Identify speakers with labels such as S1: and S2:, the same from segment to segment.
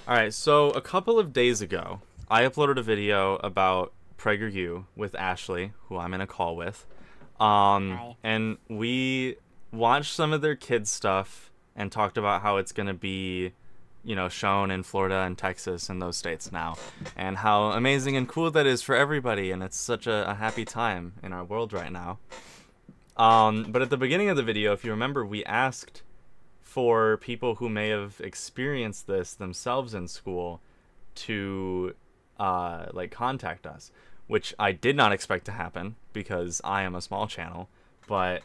S1: Alright, so a couple of days ago, I uploaded a video about PragerU with Ashley, who I'm in a call with.
S2: Hi.
S1: And we watched some of their kids' stuff and talked about how it's going to be, shown in Florida and Texas and those states now. And how amazing and cool that is for everybody, and it's such a happy time in our world right now. But at the beginning of the video, if you remember, we asked for people who may have experienced this themselves in school to contact us, which I did not expect to happen because I am a small channel, but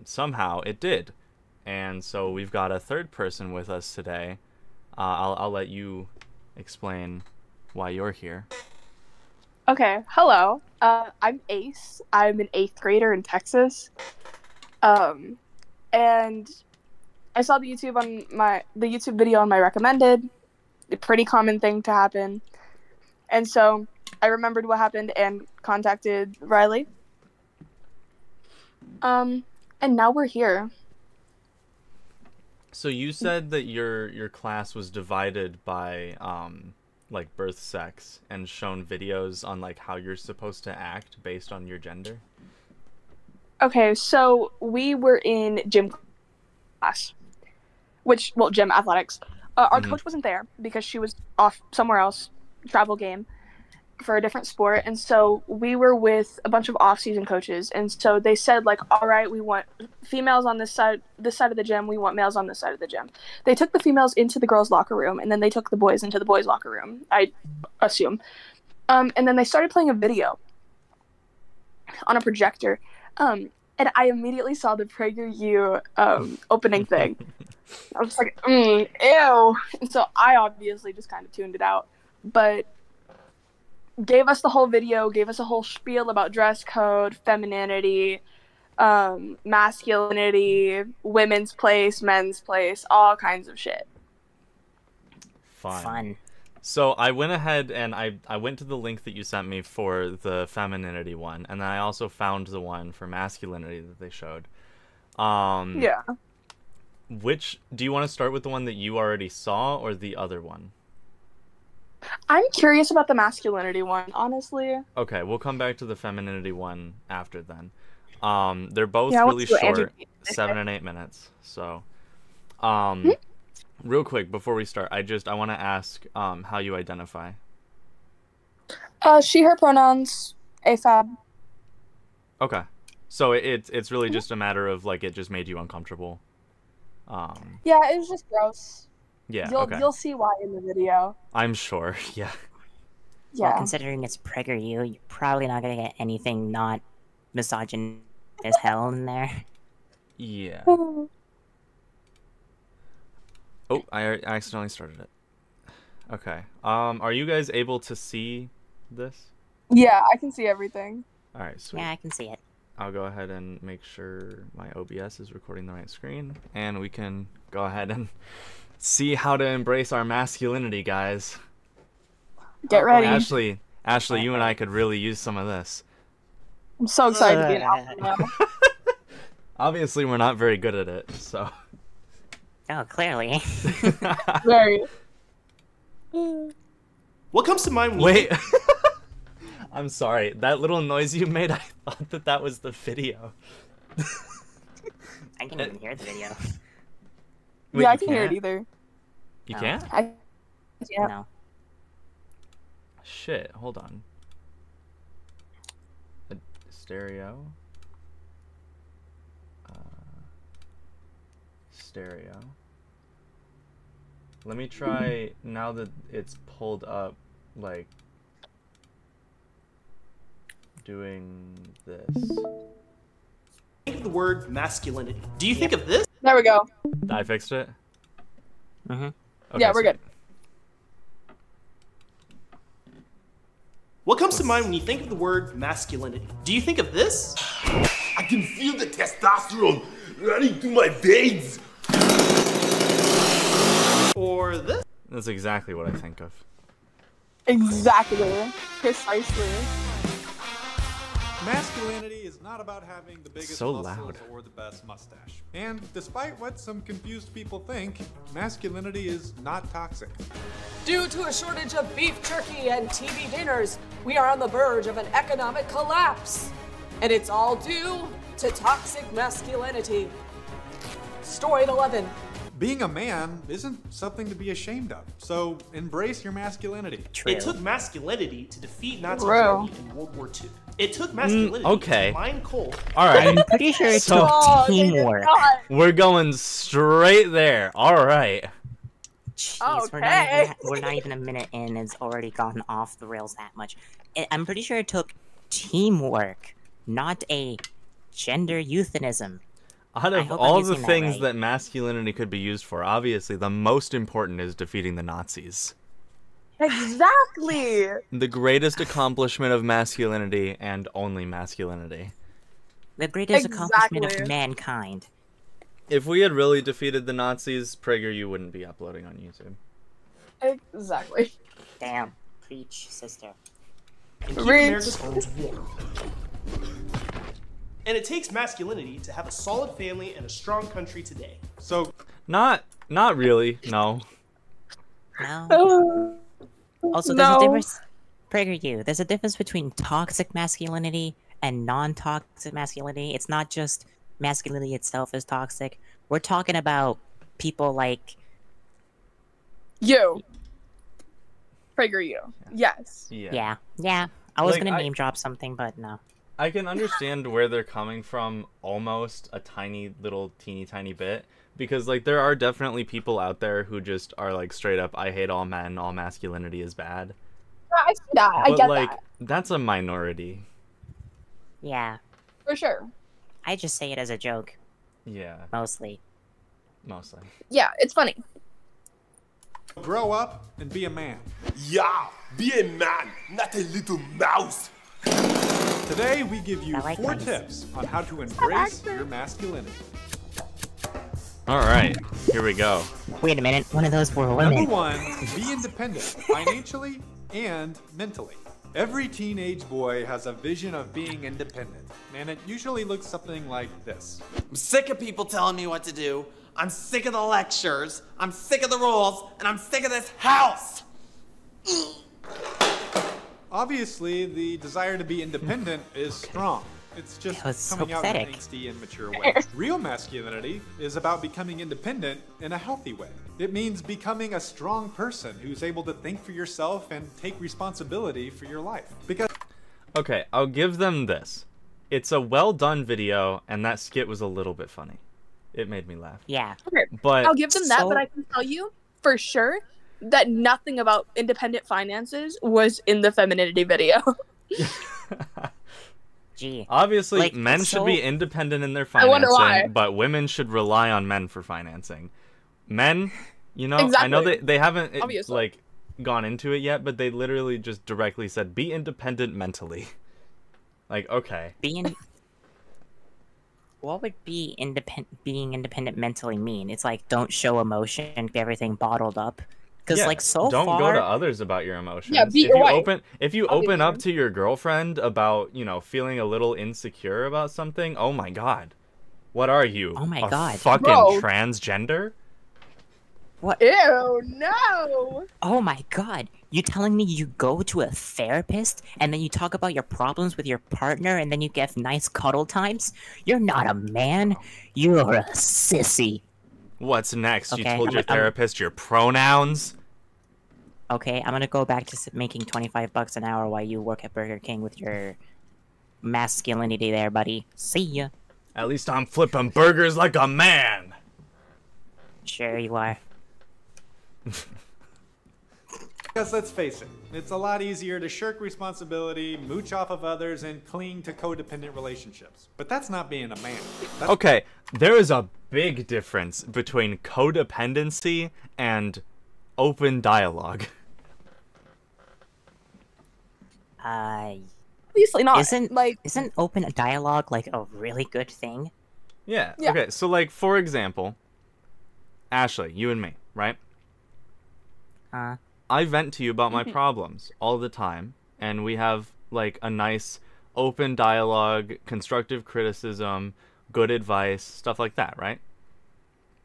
S1: somehow it did. And so we've got a third person with us today. I'll let you explain why you're here.
S3: Okay, hello. I'm Ace. I'm an 8th grader in Texas. And I saw the YouTube video on my recommended. A pretty common thing to happen. And so I remembered what happened and contacted Riley. And now we're here.
S1: So you said that your class was divided by birth sex and shown videos on how you're supposed to act based on your gender?
S3: Okay, so we were in gym class. Gym athletics. Our coach wasn't there because she was off somewhere else, travel game, for a different sport. And so we were with a bunch of off-season coaches. And so they said, all right, we want females on this side of the gym. We want males on this side of the gym. They took the females into the girls' locker room, and then they took the boys into the boys' locker room, I assume. And then they started playing a video on a projector. And I immediately saw the PragerU opening thing. I was like, ew. And so I obviously just kind of tuned it out. But gave us the whole video, gave us a whole spiel about dress code, femininity, masculinity, women's place, men's place, all kinds of shit.
S1: Fun. So I went ahead and I went to the link that you sent me for the femininity one, and then I also found the one for masculinity that they showed.
S3: Yeah.
S1: Do you want to start with the one that you already saw or the other one?
S3: I'm curious about the masculinity one, honestly.
S1: Okay, we'll come back to the femininity one after then. They're both really short, 7 and 8 minutes. So, real quick before we start, I want to ask how you identify.
S3: She, her pronouns, AFAB.
S1: Okay, so it's really just a matter of it just made you uncomfortable.
S3: Yeah, it was just gross.
S1: Yeah,
S3: You'll see why in the video.
S1: I'm sure, yeah.
S3: Yeah.
S2: Well, considering it's PragerU, you're probably not gonna get anything not misogynist as hell in there.
S1: Yeah. Oh, I accidentally started it. Okay. Are you guys able to see this?
S3: Yeah, I can see everything.
S1: All right, sweet.
S2: Yeah, I can see it.
S1: I'll go ahead and make sure my OBS is recording the right screen, and we can go ahead and see how to embrace our masculinity, guys.
S3: Get ready.
S1: Ashley, you and I could really use some of this.
S3: I'm so excited to be an alpha now.
S1: Obviously, we're not very good at it, so.
S2: Oh, clearly.
S3: Very.
S4: What comes to mind when
S1: Wait. I'm sorry. That little noise you made, I thought that was the video.
S2: I can't even hear the video.
S1: Wait,
S3: yeah, I can't hear it either.
S1: You
S2: No.
S1: can't?
S3: Yeah.
S2: No.
S1: Shit, hold on. A stereo. Stereo. Let me try, now that it's pulled up, doing this.
S4: think of the word masculinity, do you think of this?
S3: There we go.
S1: I fixed it?
S2: Mm-hmm.
S1: Okay,
S3: Yeah, we're
S1: sweet.
S3: good.
S4: What comes to mind when you think of the word masculinity? Do you think of this?
S5: I can feel the testosterone running through my veins.
S4: Or this?
S1: That's exactly what I think of.
S3: Exactly. Precisely.
S6: Masculinity is not about having the biggest
S1: So
S6: muscles
S1: loud.
S6: or the best mustache. And despite what some confused people think, masculinity is not toxic.
S7: Due to a shortage of beef jerky and TV dinners, we are on the verge of an economic collapse. And it's all due to toxic masculinity. Story 11.
S6: Being a man isn't something to be ashamed of, so embrace your masculinity.
S2: True.
S4: It took masculinity to defeat Nazi
S3: True.
S4: Germany in World War II. It took masculinity
S1: okay.
S4: to mine coal.
S1: All right.
S2: I'm pretty sure it
S1: So-
S2: took
S3: Oh, they did
S2: teamwork.
S3: not.
S1: We're going straight there. All right.
S2: Jeez,
S3: Okay.
S2: we're not even a minute in. It's already gotten off the rails that much. I'm pretty sure it took teamwork, not a gender euphemism.
S1: Out
S2: I
S1: of
S2: hope I'm
S1: all the
S2: using that
S1: things
S2: right.
S1: that masculinity could be used for, obviously the most important is defeating the Nazis.
S3: Exactly.
S1: The greatest accomplishment of masculinity and only masculinity.
S2: The greatest accomplishment
S3: Exactly.
S2: of mankind.
S1: If we had really defeated the Nazis, PragerU wouldn't be uploading on YouTube.
S3: Exactly.
S2: Damn. Preach, sister.
S4: And keep
S3: Reach.
S4: America's homes warm. And it takes masculinity to have a solid family and a strong country today.
S6: So,
S1: Not really, no.
S2: No. Also, there's
S3: No.
S2: a difference. PragerU, there's a difference between toxic masculinity and non-toxic masculinity. It's not just masculinity itself is toxic. We're talking about people like
S3: You. PragerU. Yes.
S2: yeah. I was
S1: Like,
S2: gonna
S1: I-
S2: name drop something, but no.
S1: I can understand where they're coming from almost a tiny little teeny tiny bit, because like there are definitely people out there who just are like straight up, I hate all men, all masculinity is bad.
S3: I see that. I
S1: But
S3: get
S1: like
S3: that.
S1: that's a minority.
S2: Yeah,
S3: For sure.
S2: I just say it as a joke
S1: Yeah,
S2: mostly.
S1: mostly.
S3: Yeah, it's funny.
S6: grow up and be a man.
S5: Yeah, be a man, not a little mouse.
S6: Today, we give you
S2: I like
S6: 4
S2: those.
S6: tips on how to embrace your masculinity.
S1: All right, here we go.
S2: Wait a minute, one of those were
S6: Number
S2: women.
S6: 1, be independent, financially and mentally. Every teenage boy has a vision of being independent, and it usually looks something like this.
S8: I'm sick of people telling me what to do. I'm sick of the lectures. I'm sick of the rules. And I'm sick of this house.
S6: Obviously, the desire to be independent is strong. It's just
S2: That was so
S6: coming out in an
S2: pathetic.
S6: angsty and mature way. Real masculinity is about becoming independent in a healthy way. It means becoming a strong person who's able to think for yourself and take responsibility for your life. Because
S1: Okay, I'll give them this. It's a well done video, and that skit was a little bit funny. It made me laugh.
S2: Yeah.
S3: Okay.
S1: But
S3: I'll give them that,
S2: So-
S3: but I can tell you for sure that nothing about independent finances was in the femininity video.
S2: Gee.
S1: obviously,
S2: Like,
S1: men should
S2: so-
S1: be independent in their
S3: I wonder why.
S1: financing, but women should rely on men for financing. Men, you know, I know
S3: Exactly.
S1: they haven't
S3: Obviously.
S1: like gone into it yet, but they literally just directly said, "Be independent mentally." Like, okay,
S2: Being what would be being independent mentally mean? It's like don't show emotion, keep everything bottled up. Because
S1: yeah,
S2: like so
S1: don't
S2: far,
S1: go to others about your emotions.
S3: Yeah, be
S1: if
S3: your
S1: you
S3: wife,
S1: if you open up
S3: obviously.
S1: to your girlfriend about, you know, feeling a little insecure about something, oh my god, what are you?
S2: Oh my
S1: a
S2: God.
S1: fucking
S3: Bro.
S1: transgender?
S2: what?
S3: Ew, no.
S2: Oh my god! You telling me you go to a therapist and then you talk about your problems with your partner and then you get nice cuddle times? You're not a man. You're a sissy.
S1: What's next? You
S2: Okay,
S1: told your
S2: I'm-
S1: therapist your pronouns?
S2: Okay, I'm gonna go back to making $25 an hour while you work at Burger King with your masculinity there, buddy. See ya.
S1: At least I'm flipping burgers like a man.
S2: Sure you are.
S6: Because let's face it, it's a lot easier to shirk responsibility, mooch off of others, and cling to codependent relationships. But that's not being a man. That's
S1: Okay, there is a big difference between codependency and open dialogue.
S3: Obviously not.
S2: Isn't
S3: like
S2: isn't open dialogue like a really good thing?
S1: Yeah.
S3: Yeah.
S1: Okay, so like for example, Ashley, you and me, right? I vent to you about my problems all the time, and we have like a nice open dialogue, constructive criticism, good advice, stuff like that, right?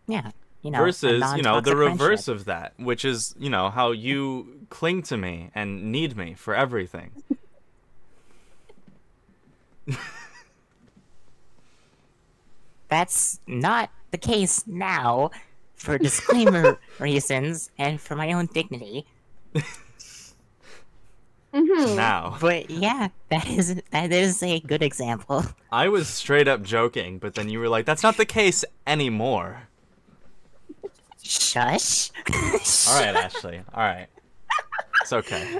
S2: Yeah. You know,
S1: versus,
S2: a
S1: you know, the
S2: non-toxic
S1: reverse
S2: friendship.
S1: of that, which is, you know, how you cling to me and need me for everything.
S2: That's not the case now, for disclaimer reasons and for my own dignity.
S1: Now.
S2: But yeah, that is a good example.
S1: I was straight up joking, but then you were like, that's not the case anymore.
S2: Shush.
S1: All right, Ashley. All right. It's okay.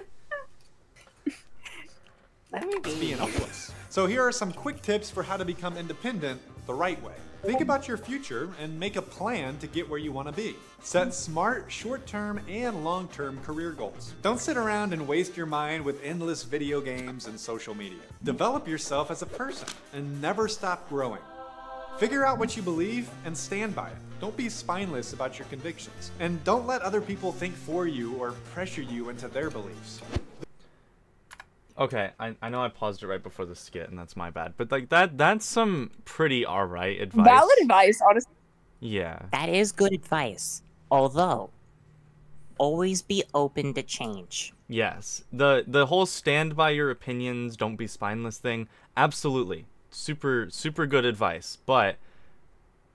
S2: Let me be.
S6: Being helpless. So here are some quick tips for how to become independent the right way. Think about your future and make a plan to get where you want to be. Set smart, short-term, and long-term career goals. Don't sit around and waste your mind with endless video games and social media. Develop yourself as a person and never stop growing. Figure out what you believe and stand by it. Don't be spineless about your convictions. And don't let other people think for you or pressure you into their beliefs.
S1: Okay, I know I paused it right before the skit, and that's my bad. But, like, that's some pretty alright advice.
S3: Valid advice, honestly.
S1: Yeah.
S2: That is good advice. Although, always be open to change.
S1: Yes. The whole stand by your opinions, don't be spineless thing, absolutely. Super, super good advice. But,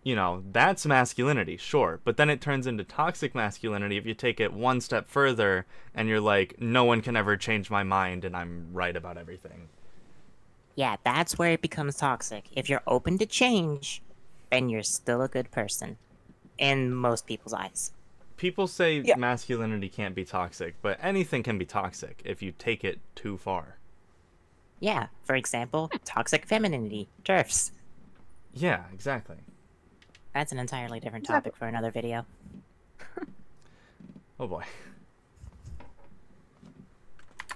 S1: you know, that's masculinity, sure. But then it turns into toxic masculinity if you take it one step further and you're like, no one can ever change my mind and I'm right about everything.
S2: Yeah, that's where it becomes toxic. If you're open to change, then you're still a good person. In most people's eyes.
S1: People say masculinity can't be toxic, but anything can be toxic if you take it too far.
S2: Yeah, for example, toxic femininity, TERFs.
S1: Yeah, exactly.
S2: That's an entirely different topic for another video.
S1: Oh boy.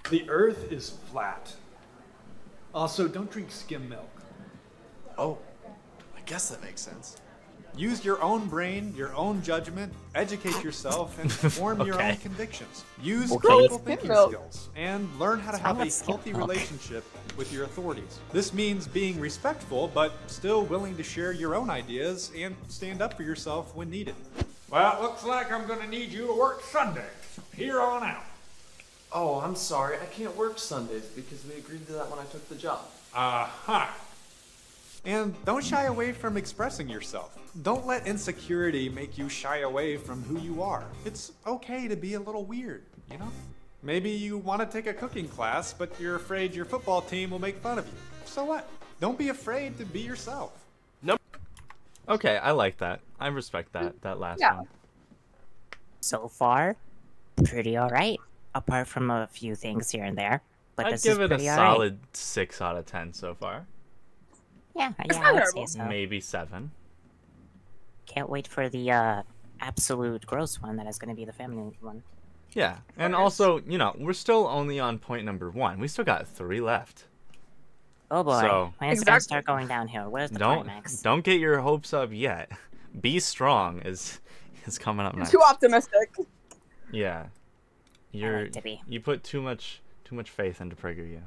S4: The earth is flat. Also, don't drink skim milk.
S8: Oh, I guess that makes sense.
S6: Use your own brain, your own judgment, educate yourself, and form your
S1: Okay.
S6: own convictions. Use
S2: Okay.
S6: critical
S3: Skim
S6: thinking
S3: milk.
S6: skills, and learn how to have a healthy relationship with your authorities. This means being respectful, but still willing to share your own ideas and stand up for yourself when needed.
S9: Well, it looks like I'm gonna need you to work Sundays, here on out.
S10: Oh, I'm sorry. I can't work Sundays because we agreed to that when I took the job.
S9: Aha.
S6: And don't shy away from expressing yourself. Don't let insecurity make you shy away from who you are. It's okay to be a little weird, you know? Maybe you want to take a cooking class, but you're afraid your football team will make fun of you. So what? Don't be afraid to be yourself.
S1: Okay, I like that. I respect that last
S3: Yeah.
S1: one.
S2: So far, pretty alright. Apart from a few things here and there. But
S1: I'd
S2: this
S1: give
S2: is
S1: it a
S2: pretty alright.
S1: solid 6 out of 10 so far.
S2: Yeah,
S3: not
S2: I would say
S3: terrible.
S2: so.
S1: Maybe 7.
S2: Can't wait for the absolute gross one that is going to be the feminine one.
S1: Yeah, and also, you know, we're still only on point number 1. We still got 3 left.
S2: Oh boy,
S1: So-
S2: when it's going to start going downhill? Where's the climax?
S1: Don't get your hopes up yet. Be strong is coming up next.
S3: Too optimistic.
S1: Yeah.
S2: like to be.
S1: You put too much faith into PragerU.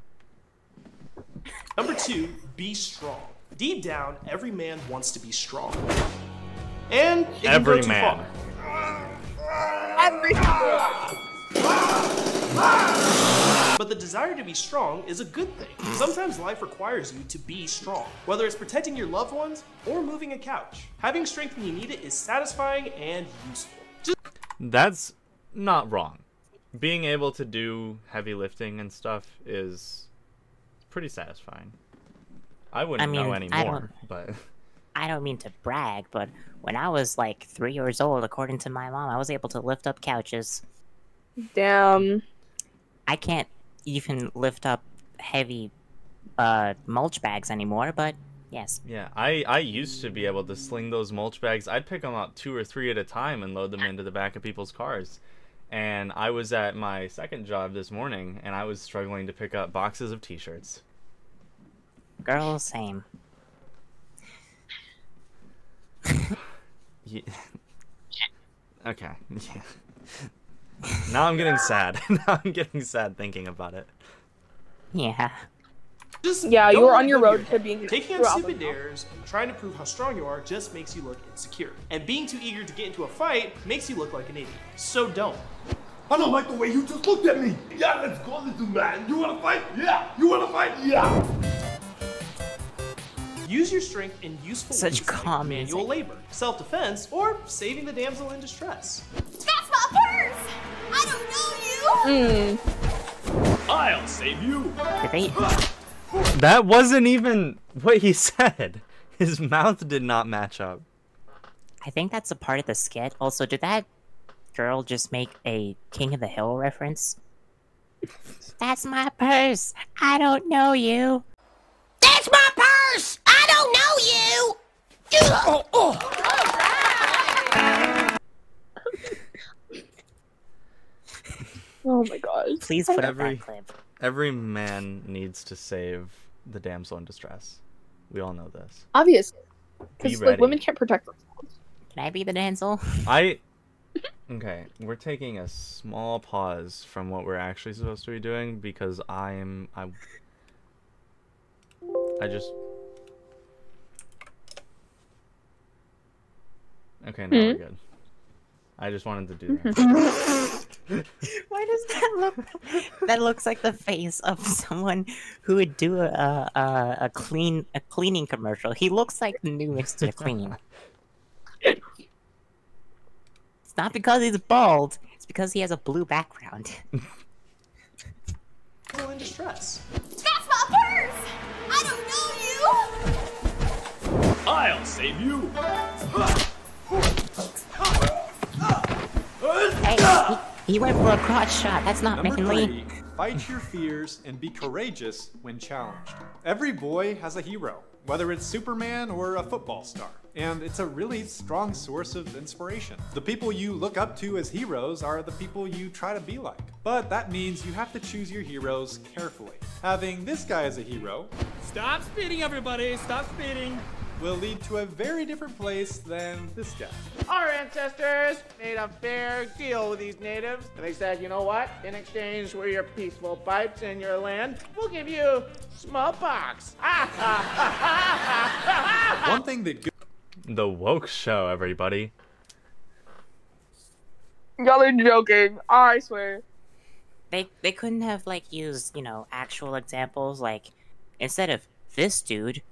S4: Number 2, be strong. Deep down, every man wants to be strong. And it can
S1: Every
S4: go too
S1: man.
S4: far.
S3: Every
S4: But the desire to be strong is a good thing. Sometimes life requires you to be strong, whether it's protecting your loved ones or moving a couch. Having strength when you need it is satisfying and useful.
S1: That's not wrong. Being able to do heavy lifting and stuff is pretty satisfying. I wouldn't know anymore, but
S2: I don't mean to brag, but when I was like 3 years old, according to my mom, I was able to lift up couches.
S3: Damn.
S2: I can't even lift up heavy mulch bags anymore, but yes.
S1: yeah, I used to be able to sling those mulch bags. I'd pick them up 2 or 3 at a time and load them into the back of people's cars. And I was at my second job this morning, and I was struggling to pick up boxes of t-shirts.
S2: Girl, same.
S1: Yeah. Okay. Yeah. Now I'm getting sad. Now I'm getting sad thinking about it.
S2: Yeah.
S4: Just
S3: Yeah, you
S4: don't
S3: were
S4: let
S3: on your
S4: go
S3: road
S4: your
S3: to
S4: head.
S3: being
S4: Taking on
S3: throughout
S4: stupid
S3: the-
S4: dares and trying to prove how strong you are just makes you look insecure. And being too eager to get into a fight makes you look like an idiot. So don't.
S5: I don't like the way you just looked at me. Yeah, let's go, little man. You wanna fight? Yeah. You wanna fight? Yeah.
S4: Use your strength in useful
S2: Such
S4: ways like
S2: calm
S4: manual
S2: music.
S4: labor, self-defense, or saving the damsel in distress.
S11: That's my purse! I don't know you!
S5: I'll save you.
S2: Did they?
S1: That wasn't even what he said. His mouth did not match up.
S2: I think that's a part of the skit. Also, did that girl just make a King of the Hill reference? That's my purse. I don't know you.
S11: That's my purse! I don't know you!
S3: Oh my god.
S2: Please put up
S1: Every-
S2: that clip.
S1: Every man needs to save the damsel in distress. We all know this.
S3: Obviously.
S1: Be
S3: Because
S1: ready.
S3: like women can't protect themselves.
S2: Can I be the damsel?
S1: Okay, we're taking a small pause from what we're actually supposed to be doing because I just. Okay, now we're good. I just wanted to do that.
S2: Why does that look? That looks like the face of someone who would do a cleaning commercial. He looks like the new Mr. Clean. It's not because he's bald. It's because he has a blue background.
S4: Damsel in distress.
S11: That's my purse! I don't know you!
S5: I'll save you.
S2: Hey, he went for a crotch shot. That's not
S6: Number
S2: manly.
S6: 3, fight your fears and be courageous when challenged. Every boy has a hero, whether it's Superman or a football star, and it's a really strong source of inspiration. The people you look up to as heroes are the people you try to be like. But that means you have to choose your heroes carefully. Having this guy as a hero
S9: Stop speeding, everybody! Stop speeding!
S6: will lead to a very different place than this guy.
S12: Our ancestors made a fair deal with these natives, and they said, you know what? In exchange for your peaceful pipes and your land, we'll give you smallpox.
S6: One thing that
S1: The woke show, everybody.
S3: Y'all are joking. I swear.
S2: They couldn't have like used, you know, actual examples, like instead of this dude,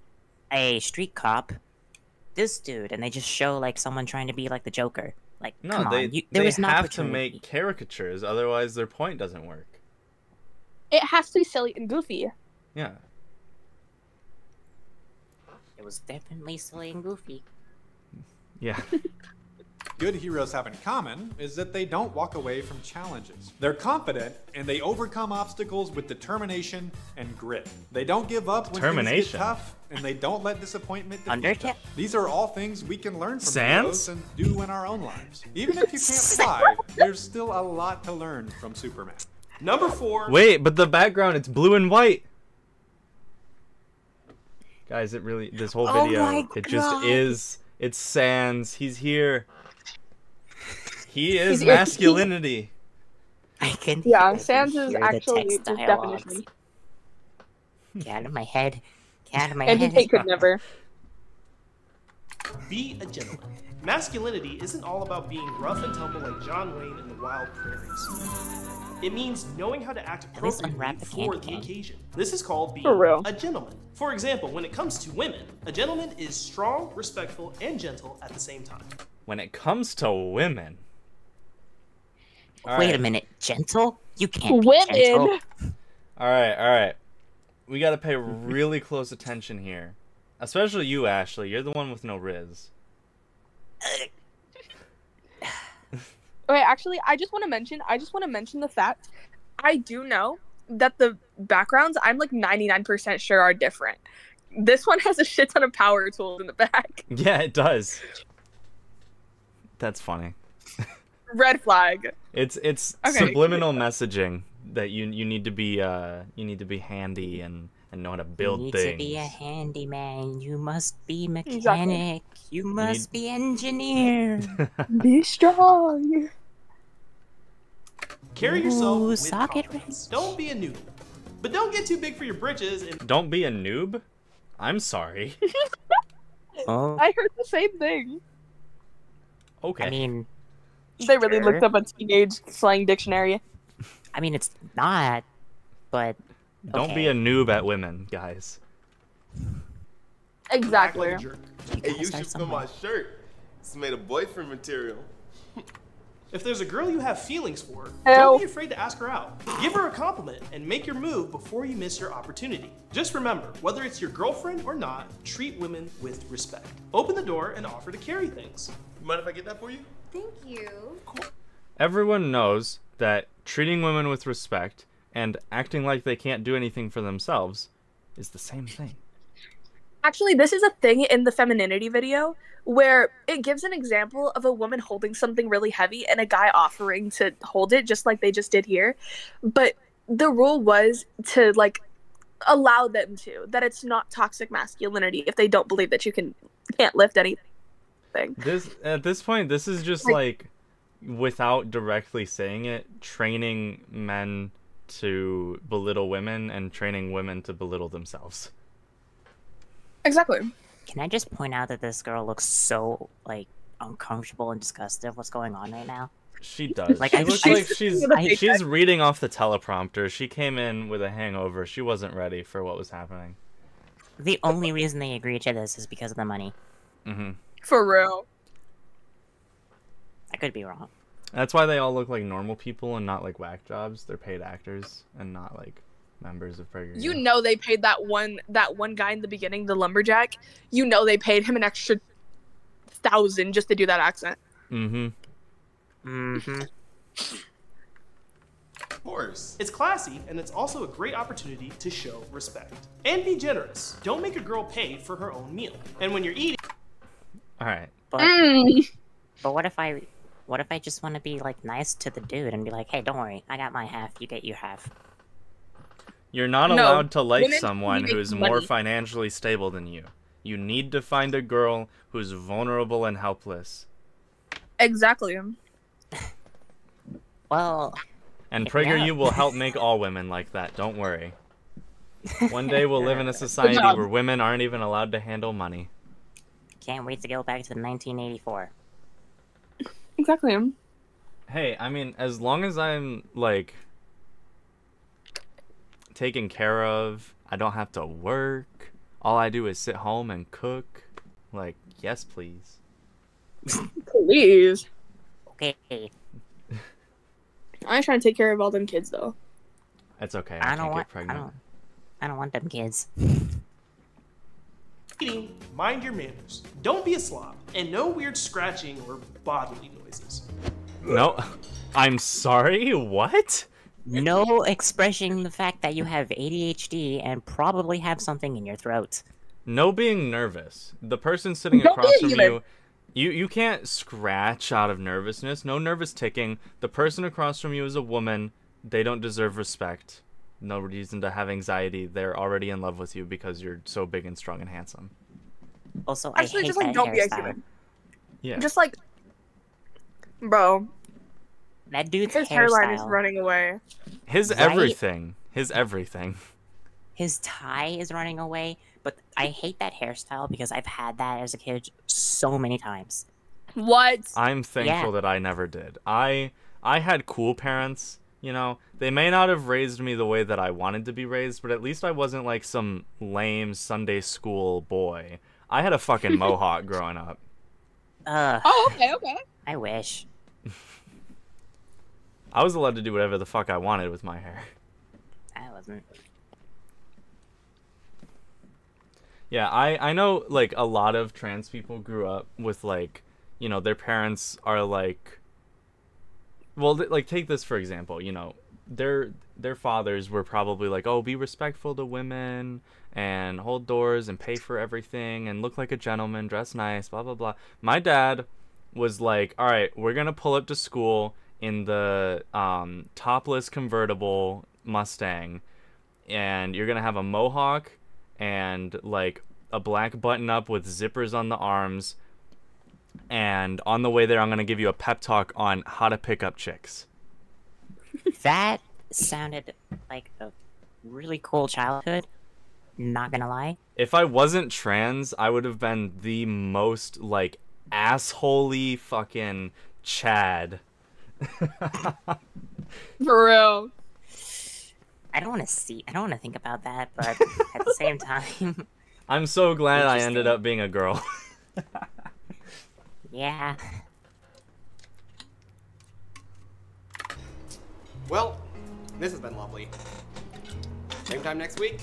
S2: a street cop, this dude, and they just show like someone trying to be like the Joker. Like,
S1: No,
S2: come
S1: they
S2: on, there
S1: they
S2: was an
S1: have to
S2: opportunity.
S1: make caricatures, otherwise their point doesn't work.
S3: It has to be silly and goofy.
S1: Yeah.
S2: It was definitely silly and goofy.
S1: Yeah.
S6: good heroes have in common is that they don't walk away from challenges. They're confident and they overcome obstacles with determination and grit. They don't give up when things get
S1: Determination.
S6: tough, and they don't let disappointment defeat them.
S2: Undertale?
S6: These are all things we can learn from
S1: Sans?
S6: heroes and do in our own lives. Even if you can't fly, there's still a lot to learn from Superman.
S4: Number 4.
S1: Wait, but the background, it's blue and white. Guys, it really, this whole
S2: Oh
S1: video,
S2: my
S1: it just
S2: God.
S1: is, it's Sans. He's here. He is
S3: He's here.
S1: masculinity.
S2: I can
S3: Yeah,
S2: I can
S3: Sans is
S2: hear the
S3: actually
S2: text
S3: his
S2: dialogues.
S3: definition.
S2: Get out of my head. Get out of my
S3: And
S2: head.
S3: he could never.
S4: Be a gentleman. Masculinity isn't all about being rough and tumble like John Wayne in the wild prairies. It means knowing how to act
S2: least
S4: appropriately
S2: unwrap the
S4: for
S2: candy
S4: the
S2: cane.
S4: occasion. This is called being
S3: For real.
S4: a gentleman. For example, when it comes to women, a gentleman is strong, respectful, and gentle at the same time.
S1: When it comes to women.
S2: Wait a minute, gentle? You can't be gentle.
S3: Women.
S1: All right. We gotta pay really close attention here. Especially you, Ashley. You're the one with no riz.
S3: Okay, actually, I just want to mention the fact I do know that the backgrounds I'm like 99% sure are different. This one has a shit ton of power tools in the back.
S1: Yeah, it does. That's funny.
S3: Red flag.
S1: It's
S3: Okay.
S1: subliminal messaging that you need to be handy and know how to build
S2: You need
S1: things.
S2: to be a handyman. You must be mechanic.
S3: Exactly.
S2: You must be engineer.
S3: Be strong.
S4: Carry yourself
S2: Ooh,
S4: with
S2: socket
S4: confidence.
S2: wrench.
S4: Don't be a noodle. But don't get too big for your britches and
S1: Don't be a noob? I'm sorry.
S2: Oh,
S3: I heard the same thing.
S1: Okay.
S2: I mean,
S3: They really
S2: sure.
S3: looked up a teenage slang dictionary.
S2: I mean, it's not, but
S1: Don't be a noob at women, guys.
S3: Exactly.
S5: Hey, you should feel my shirt. It's made of boyfriend material.
S4: if there's a girl you have feelings for,
S3: Ew.
S4: don't be afraid to ask her out. Give her a compliment and make your move before you miss your opportunity. Just remember, whether it's your girlfriend or not, treat women with respect. Open the door and offer to carry things.
S5: You mind if I get that for you?
S11: Thank you.
S1: Everyone knows that treating women with respect and acting like they can't do anything for themselves is the same thing.
S3: Actually, this is a thing in the femininity video where it gives an example of a woman holding something really heavy and a guy offering to hold it just like they just did here. But the rule was to like allow them to, that it's not toxic masculinity if they don't believe that you can't lift anything.
S1: At this point, this is just like without directly saying it, training men to belittle women and training women to belittle themselves.
S3: Exactly.
S2: Can I just point out that this girl looks so like uncomfortable and disgusted with what's going on right now?
S1: She does.
S2: Like,
S1: She
S2: I-
S1: looks
S2: I-
S1: like she's reading off the teleprompter. She came in with a hangover. She wasn't ready for what was happening.
S2: The only reason they agreed to this is because of the money.
S1: Mm-hmm.
S3: For real.
S2: I could be wrong.
S1: That's why they all look like normal people and not like whack jobs. They're paid actors and not like members of PragerU.
S3: You know they paid that one guy in the beginning, the lumberjack. You know they paid him an extra 1,000 just to do that accent.
S1: Mm-hmm.
S2: Mm-hmm.
S5: Of course.
S4: It's classy, and it's also a great opportunity to show respect. And be generous. Don't make a girl pay for her own meal. And when you're eating...
S1: Alright.
S2: But what if I just want to be like nice to the dude and be like, hey, don't worry, I got my half, you get your half.
S1: You're not
S3: No,
S1: allowed to like
S3: women
S1: someone
S3: need
S1: who's
S3: money.
S1: more financially stable than you. You need to find a girl who's vulnerable and helpless.
S3: Exactly.
S2: Well,
S1: And
S2: Yeah.
S1: PragerU will help make all women like that, don't worry. One day we'll live in a society
S3: job.
S1: where women aren't even allowed to handle money.
S2: can't wait to go back to 1984.
S3: Exactly.
S1: Hey, I mean, as long as I'm, like, taken care of, I don't have to work, all I do is sit home and cook, like, yes, please.
S3: Please.
S2: Okay,
S3: I ain't trying to take care of all them kids though.
S1: It's okay,
S2: I
S1: I
S2: don't
S1: can't
S2: want.
S1: get pregnant.
S2: I don't want them kids.
S4: eating, mind your manners. Don't be a slob. And no weird scratching or bodily noises.
S1: No, I'm sorry, what?
S2: No expressing the fact that you have ADHD and probably have something in your throat.
S1: No being nervous. The person sitting
S3: Don't
S1: across
S3: be
S1: from
S3: human.
S1: you can't scratch out of nervousness. No nervous ticking. The person across from you is a woman. They don't deserve respect. No reason to have anxiety. They're already in love with you because you're so big and strong and handsome.
S2: Also,
S3: Actually,
S2: I hate
S3: just like
S2: that
S3: don't be a
S2: hairstyle.
S3: human.
S1: Yeah.
S3: Just like, bro,
S2: That dude's
S3: his hairline is
S2: hairstyle.
S3: running away.
S1: His
S2: Right?
S1: everything. His everything.
S2: His tie is running away, but I hate that hairstyle because I've had that as a kid so many times.
S3: What?
S1: I'm thankful that I never did. I had cool parents, you know. They may not have raised me the way that I wanted to be raised, but at least I wasn't like some lame Sunday school boy. I had a fucking mohawk growing up.
S3: Oh, okay.
S2: I wish.
S1: I was allowed to do whatever the fuck I wanted with my hair.
S2: I wasn't.
S1: Yeah, I know, like, a lot of trans people grew up with, like, you know, their parents are, like... Well, like, take this for example, you know. Their fathers were probably like, oh, be respectful to women, and hold doors, and pay for everything, and look like a gentleman, dress nice, blah, blah, blah. My dad was like, alright, we're gonna pull up to school in the topless convertible Mustang, and you're gonna have a mohawk, and like a black button up with zippers on the arms, and on the way there I'm gonna give you a pep talk on how to pick up chicks.
S2: That sounded like a really cool childhood. Not gonna lie.
S1: If I wasn't trans, I would have been the most, like, assholey fucking Chad.
S3: For real.
S2: I don't want to think about that, but at the same time.
S1: I'm so glad I ended up being a girl.
S2: Yeah.
S8: Well, this has been lovely. Same time next week.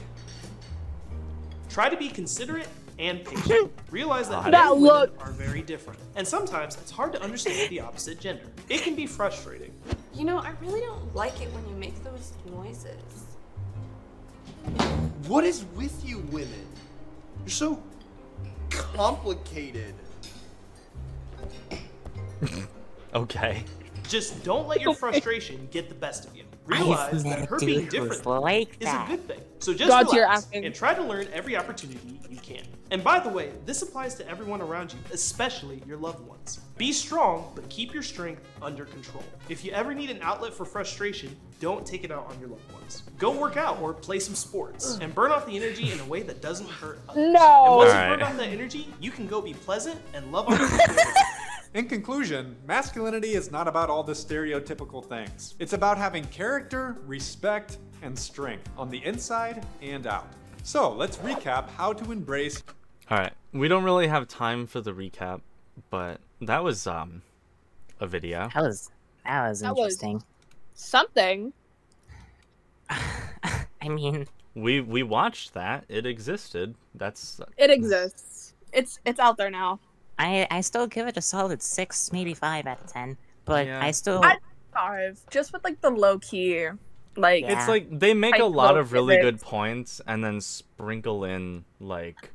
S4: Try to be considerate and patient. Realize that men
S3: That
S4: and
S3: look.
S4: women are very different. And sometimes it's hard to understand the opposite gender. It can be frustrating.
S13: You know, I really don't like it when you make those noises.
S8: What is with you women? You're so complicated.
S1: Okay.
S4: Just don't let your frustration get the best of you. Realize that her being different
S2: like
S4: is a good thing. So just
S3: God, you're
S4: relax
S3: acting.
S4: and try to learn every opportunity you can. And by the way, this applies to everyone around you, especially your loved ones. Be strong, but keep your strength under control. If you ever need an outlet for frustration, don't take it out on your loved ones. Go work out or play some sports and burn off the energy in a way that doesn't hurt others.
S3: No.
S4: And once you
S1: Alright.
S4: burn off that energy, you can go be pleasant and love on people.
S6: In conclusion, masculinity is not about all the stereotypical things. It's about having character, respect, and strength on the inside and out. So let's recap how to embrace.
S1: Alright, we don't really have time for the recap, but that was a video.
S2: That was interesting.
S3: Something.
S2: I mean,
S1: We watched that. It existed. That's
S3: It exists. It's out there now.
S2: I still give it a solid 6, maybe 5 out of 10. But
S1: Yeah.
S2: I still.
S3: I'd 5. Just with like the low key, like
S2: Yeah.
S1: It's like they make a
S3: Like,
S1: lot
S3: little
S1: of really good
S3: tidbits.
S1: points and then sprinkle in like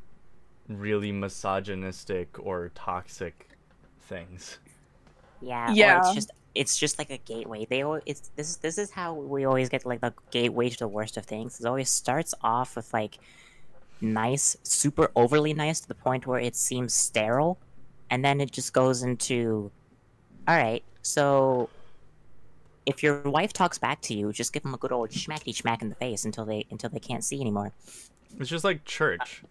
S1: really misogynistic or toxic things.
S2: Yeah.
S3: Yeah.
S2: Or it's just like a gateway. This is how we always get like the gateway to the worst of things. It always starts off with like nice, super overly nice to the point where it seems sterile, and then it just goes into, all right, so if your wife talks back to you, just give them a good old schmackety schmack in the face until they can't see anymore.
S1: It's just like church.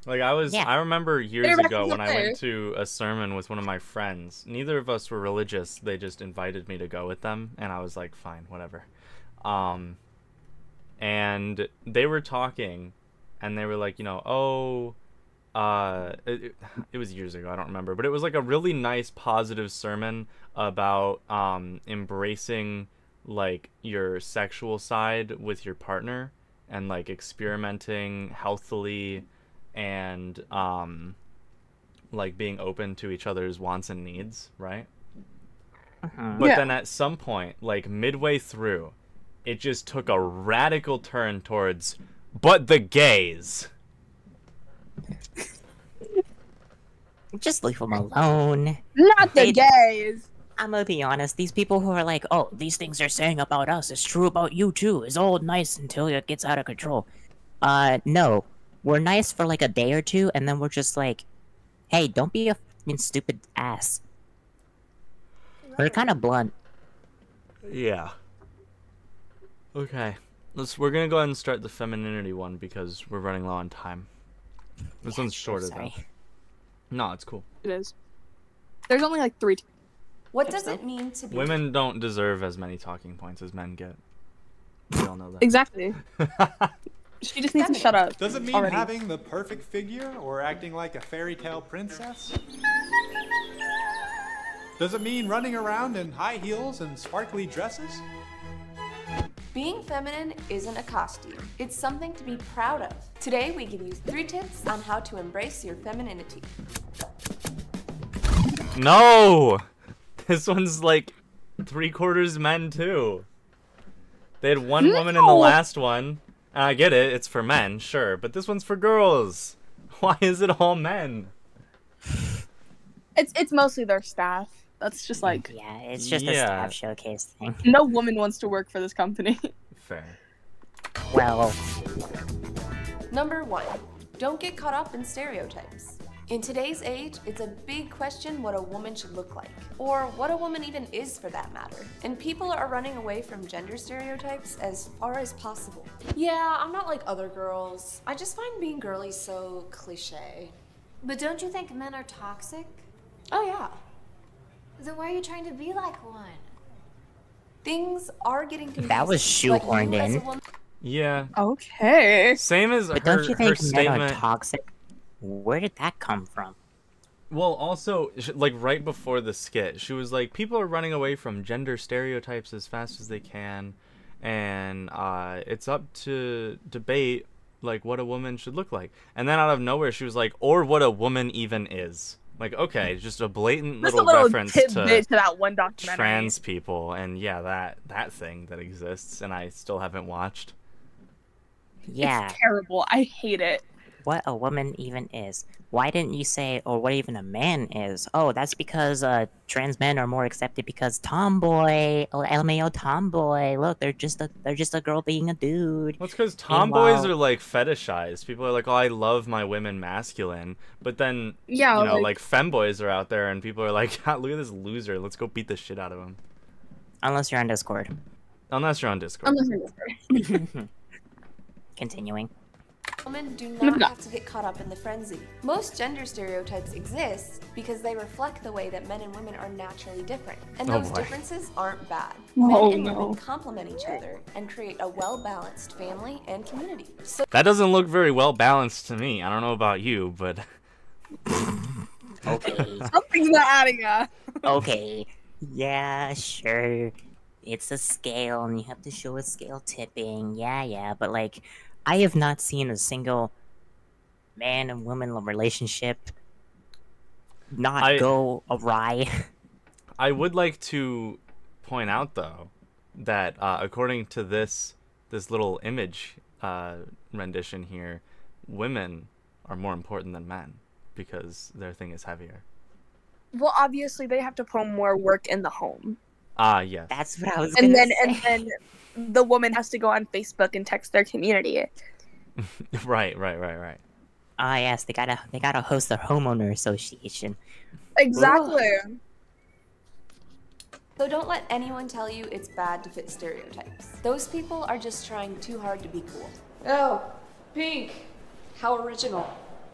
S1: Like
S2: Yeah.
S1: I remember years
S3: They're back
S1: ago
S3: in
S1: when
S3: the
S1: I
S3: fair.
S1: went to a sermon with one of my friends. Neither of us were religious. They just invited me to go with them, and I was like, fine, whatever. And they were talking, and they were like, you know, it was years ago, I don't remember, but it was like a really nice positive sermon about embracing like your sexual side with your partner and like experimenting healthily and like being open to each other's wants and needs, right? But
S3: Yeah.
S1: then at some point, like midway through, it just took a radical turn towards, but the gays.
S2: Just leave them alone.
S3: Not the
S2: They-
S3: gays.
S2: I'm gonna be honest, these people who are like, oh, these things they're saying about us is true about you too, is all nice until it gets out of control. No. We're nice for like a day or two, and then we're just like, hey, don't be a fucking stupid ass. We're kind of blunt.
S1: Yeah. Okay. We're gonna go ahead and start the femininity one because we're running low on time. This one's shorter though.
S2: Sorry.
S1: No, it's cool.
S3: It is. There's only like 3.
S13: What does it mean to be
S1: Women don't deserve as many talking points as men get. We all know that.
S3: Exactly. She just needs to shut up.
S6: Does it mean
S3: already.
S6: having the perfect figure or acting like a fairy tale princess? Does it mean running around in high heels and sparkly dresses?
S13: Being feminine isn't a costume. It's something to be proud of. Today, we give you 3 tips on how to embrace your femininity.
S1: No! This one's like 3/4 men too. They had one woman in the last one. And I get it, it's for men, sure, but this one's for girls. Why is it all men?
S3: It's mostly their staff. That's just like
S2: Yeah, it's just a
S1: Yeah.
S2: staff showcase thing.
S3: no woman wants to work for this company.
S1: Fair.
S2: Well,
S13: Number 1, don't get caught up in stereotypes. In today's age, it's a big question what a woman should look like, or what a woman even is for that matter. And people are running away from gender stereotypes as far as possible.
S7: Yeah, I'm not like other girls. I just find being girly so cliche.
S11: But don't you think men are toxic?
S7: Oh yeah.
S11: Then why are you trying to be like one?
S13: Things are getting confusing.
S2: That was shoehorned
S13: as a
S2: in.
S13: woman-
S1: Yeah.
S3: Okay.
S1: Same as
S2: But
S1: her,
S2: don't you
S1: her
S2: think men are
S1: statement.
S2: toxic? Where did that come from?
S1: Well, also, like right before the skit, she was like, people are running away from gender stereotypes as fast as they can, and it's up to debate like what a woman should look like. And then out of nowhere, she was like, or what a woman even is. Like, okay, just a blatant
S3: Just
S1: little,
S3: a little
S1: reference
S3: tidbit
S1: to
S3: to that one documentary.
S1: trans people, and yeah, that thing that exists, and I still haven't watched.
S2: Yeah.
S3: It's terrible. I hate it.
S2: What a woman even is. Why didn't you say, or what even a man is? Oh, that's because trans men are more accepted because tomboy, oh, LMAO tomboy. Look, they're just a girl being a dude.
S1: Well, it's because tomboys
S2: Meanwhile-
S1: are like fetishized. People are like, oh, I love my women masculine, but then
S3: Yeah,
S1: you know,
S3: like-
S1: like femboys are out there, and people are like, "Ah, look at this loser. Let's go beat the shit out of him.
S2: Unless you're on Discord.
S1: Unless you're on Discord.
S2: Continuing.
S13: Women do not have to get caught up in the frenzy. Most gender stereotypes exist because they reflect the way that men and women are naturally different. And
S1: Oh
S13: those
S1: boy.
S13: differences aren't bad.
S3: Oh,
S13: Men and
S3: no.
S13: women complement each other and create a well-balanced family and community. So
S1: That doesn't look very well balanced to me. I don't know about you, but
S2: Okay.
S3: Something's not adding up.
S2: Okay. Yeah, sure. It's a scale, and you have to show a scale tipping. Yeah, but like, I have not seen a single man and woman relationship not go awry.
S1: I would like to point out though that according to this little image rendition here, women are more important than men because their thing is heavier.
S3: Well, obviously they have to put more work in the home.
S1: Yes.
S2: That's what I was
S3: And
S2: gonna
S3: then
S2: say.
S3: and then the woman has to go on Facebook and text their community.
S1: Right.
S2: Ah, yes, they gotta host their homeowner association.
S3: Exactly.
S13: So don't let anyone tell you it's bad to fit stereotypes. Those people are just trying too hard to be cool.
S7: Oh, pink. How original.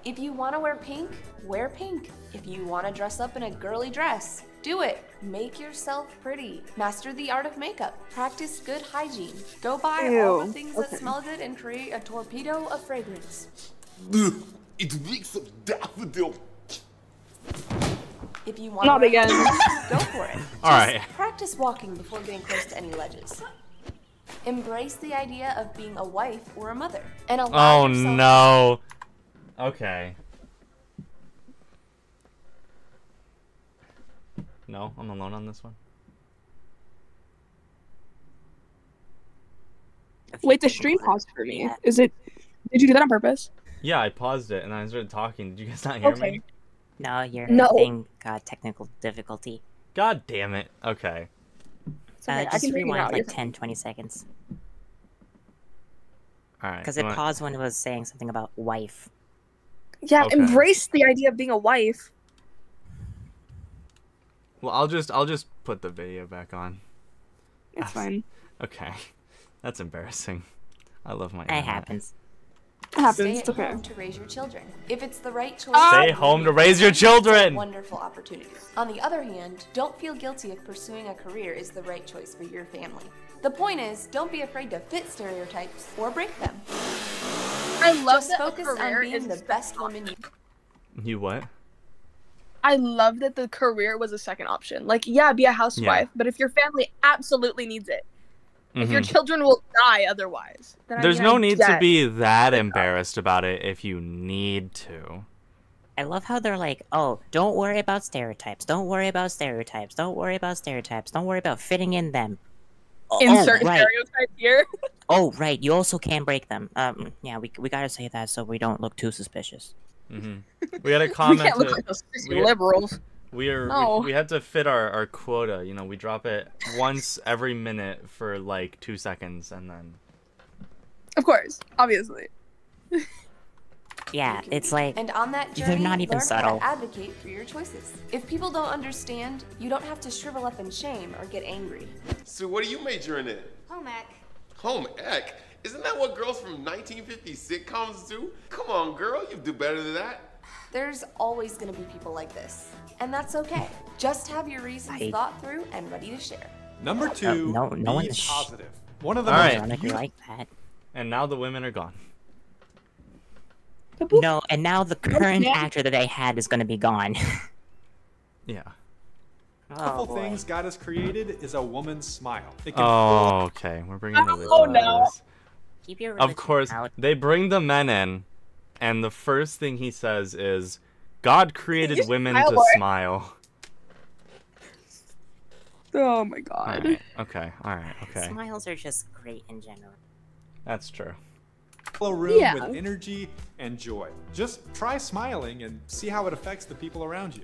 S13: If you want to wear pink, wear pink. If you want to dress up in a girly dress, do it. Make yourself pretty. Master the art of makeup. Practice good hygiene. Go buy all the
S3: Ew.
S13: things that smell good and create a torpedo of fragrance.
S5: It reeks of daffodil.
S13: If you want
S3: Not
S13: to
S3: again.
S13: go for it.
S1: All right.
S13: Practice walking before getting close to any ledges. Embrace the idea of being a wife or a mother. And allow
S1: Oh
S13: yourself
S1: no. Okay. No, I'm alone on this one.
S3: Wait, the stream paused for me. Is it? Did you do that on purpose?
S1: Yeah, I paused it and then I started talking. Did you guys not hear me?
S2: No, your
S3: No.
S2: thing got technical difficulty.
S1: God damn it. Okay.
S3: okay, I
S2: Just
S3: can hear you
S2: rewind
S3: now,
S2: like
S3: you're
S2: 10, 20 seconds.
S1: All right.
S2: Because it paused when it was saying something about wife.
S3: Yeah,
S1: Okay.
S3: embrace the idea of being a wife.
S1: Well, I'll just put the video back on.
S3: It's fine.
S1: Okay. That's embarrassing. I love my
S2: It
S1: internet.
S2: happens.
S3: It happens.
S13: stay
S3: It's
S13: at
S3: okay.
S13: home to raise your children. If it's the right choice,
S1: Stay home to raise your
S13: it's a
S1: children.
S13: wonderful opportunity. On the other hand, don't feel guilty if pursuing a career is the right choice for your family. The point is, don't be afraid to fit stereotypes or break them.
S3: I love
S13: Just
S3: that
S13: focus
S3: a
S13: on
S3: career
S13: being
S3: is
S13: the best woman you.
S1: You what?
S3: I love that the career was a second option. Like, yeah, be a housewife, but if your family absolutely needs it, if your
S1: Mhm.
S3: children will die otherwise, then
S1: There's
S3: I
S1: no
S3: mean, I
S1: need to
S3: get-
S1: be that embarrassed about it if you need to.
S2: I love how they're like, oh, don't worry about stereotypes. Don't worry about stereotypes. Don't worry about stereotypes. Don't worry about fitting in them.
S3: insert
S2: right.
S3: stereotype here.
S2: Oh, right. You also can break them. Yeah, we gotta say that so we don't look too suspicious.
S1: We had a
S3: We
S1: comment.
S3: can't look
S1: to-
S3: like those sissy
S1: we-
S3: liberals. No.
S1: We had to fit our quota. You know, we drop it once every minute for like 2 seconds, and then
S3: Of course, obviously.
S2: Yeah, it's like
S13: And on that
S2: they're
S13: journey,
S2: not even
S13: learn
S2: subtle.
S13: how to advocate for your choices. If people don't understand, you don't have to shrivel up in shame or get angry.
S14: So what are you majoring in?
S11: Home ec.
S14: Home ec? Isn't that what girls from 1950 sitcoms do? Come on, girl, you do better than that.
S13: There's always gonna be people like this, and that's okay. Just have your reasons thought through and ready to share.
S6: Number 2,
S2: no
S6: be
S2: one is
S6: positive. One of the
S1: All
S6: most
S1: right.
S2: like that.
S1: And now the women are gone.
S2: No, and now the current actor that they had is going to be gone.
S1: Yeah.
S6: beautiful things God has created is a woman's smile. It can
S1: Oh, okay. We're bringing the
S3: Oh,
S1: religion
S3: no.
S1: into this.
S2: Keep your
S1: Of
S2: religion
S1: course,
S2: out.
S1: they bring the men in, and the first thing he says is, God created women
S3: smile
S1: to
S3: more.
S1: smile.
S3: Oh my god.
S1: Alright, okay, alright, okay.
S2: Smiles are just great in general.
S1: That's true.
S6: fill a room
S3: Yeah.
S6: with energy and joy. Just try smiling and see how it affects the people around you.